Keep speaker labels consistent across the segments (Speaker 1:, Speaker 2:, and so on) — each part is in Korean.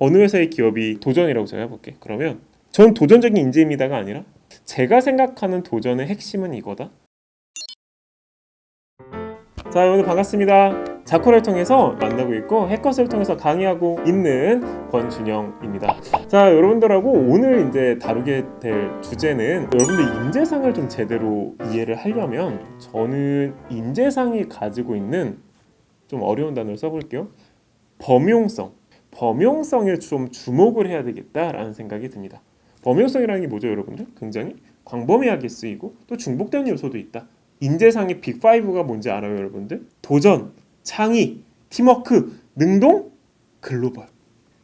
Speaker 1: 어느 회사의 기업이 도전이라고 제가 해볼게. 그러면 전 도전적인 인재입니다가 아니라 제가 생각하는 도전의 핵심은 이거다. 자, 여러분들 반갑습니다. 자코를 통해서 만나고 있고 해커스를 통해서 강의하고 있는 권준영입니다. 자, 여러분들하고 오늘 이제 다루게 될 주제는, 여러분들 인재상을 좀 제대로 이해를 하려면 저는 인재상이 가지고 있는, 좀 어려운 단어를 써볼게요, 범용성에 좀 주목을 해야 되겠다라는 생각이 듭니다. 범용성이라는 게 뭐죠, 여러분들? 굉장히 광범위하게 쓰이고 또 중복되는 요소도 있다. 인재상의 빅5가 뭔지 알아요, 여러분들? 도전, 창의, 팀워크, 능동, 글로벌.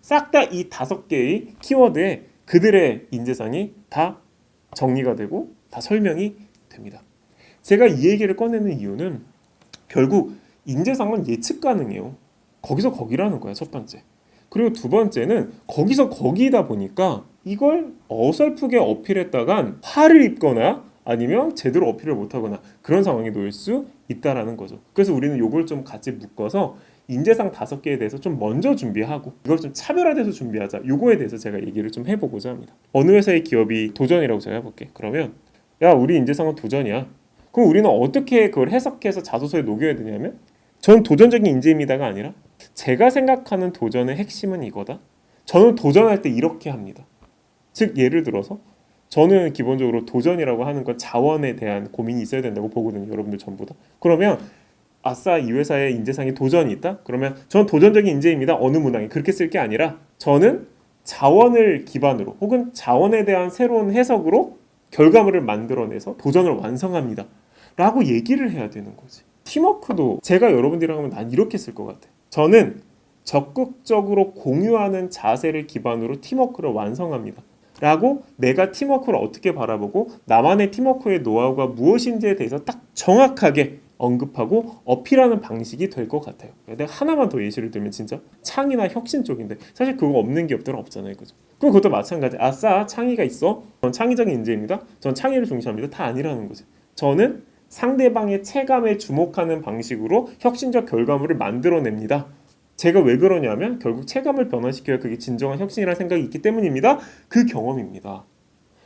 Speaker 1: 싹 다 이 5개의 키워드에 그들의 인재상이 다 정리가 되고 다 설명이 됩니다. 제가 이 얘기를 꺼내는 이유는 결국 인재상은 예측 가능해요. 거기서 거기라는 거야, 첫 번째. 그리고 두 번째는 거기서 거기다 보니까 이걸 어설프게 어필했다간 화를 입거나 아니면 제대로 어필을 못하거나 그런 상황에 놓일 수 있다라는 거죠. 그래서 우리는 이걸 좀 같이 묶어서 인재상 5개에 대해서 좀 먼저 준비하고 이걸 좀 차별화돼서 준비하자, 요거에 대해서 제가 얘기를 좀 해보고자 합니다. 어느 회사의 기업이 도전이라고 제가 해볼게. 그러면 야, 우리 인재상은 도전이야. 그럼 우리는 어떻게 그걸 해석해서 자소서에 녹여야 되냐면, 전 도전적인 인재입니다가 아니라 제가 생각하는 도전의 핵심은 이거다. 저는 도전할 때 이렇게 합니다. 즉, 예를 들어서 저는 기본적으로 도전이라고 하는 건 자원에 대한 고민이 있어야 된다고 보거든요, 여러분들 전부 다. 그러면 아싸, 이 회사에 인재상에 도전이 있다? 그러면 전 도전적인 인재입니다, 어느 문항에, 그렇게 쓸 게 아니라 저는 자원을 기반으로 혹은 자원에 대한 새로운 해석으로 결과물을 만들어내서 도전을 완성합니다 라고 얘기를 해야 되는 거지. 팀워크도 제가 여러분들이랑 하면 난 이렇게 쓸 것 같아. 저는 적극적으로 공유하는 자세를 기반으로 팀워크를 완성합니다 라고, 내가 팀워크를 어떻게 바라보고 나만의 팀워크의 노하우가 무엇인지에 대해서 딱 정확하게 언급하고 어필하는 방식이 될 것 같아요. 내가 하나만 더 예시를 들면 진짜 창의나 혁신 쪽인데, 사실 그거 없는 기업들은 없잖아요, 그죠? 그럼 그것도 마찬가지. 아싸, 창의가 있어, 전 창의적인 인재입니다, 전 창의를 중시합니다, 다 아니라는 거지. 저는 상대방의 체감에 주목하는 방식으로 혁신적 결과물을 만들어냅니다. 제가 왜 그러냐면 결국 체감을 변화시켜야 그게 진정한 혁신이라는 생각이 있기 때문입니다. 그 경험입니다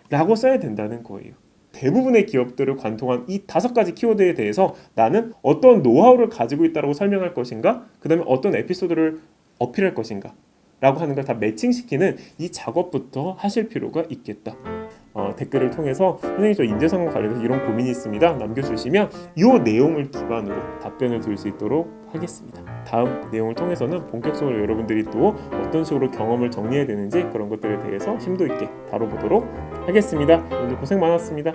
Speaker 1: 라고 써야 된다는 거예요. 대부분의 기업들을 관통한 이 5가지 키워드에 대해서 나는 어떤 노하우를 가지고 있다고 설명할 것인가, 그 다음에 어떤 에피소드를 어필할 것인가 라고 하는 걸 다 매칭시키는 이 작업부터 하실 필요가 있겠다. 댓글을 통해서 선생님, 저 인재상과 관련해서 이런 고민이 있습니다 남겨주시면 이 내용을 기반으로 답변을 드릴 수 있도록 하겠습니다. 다음 내용을 통해서는 본격적으로 여러분들이 또 어떤 식으로 경험을 정리해야 되는지 그런 것들에 대해서 심도 있게 다뤄보도록 하겠습니다. 오늘 고생 많았습니다.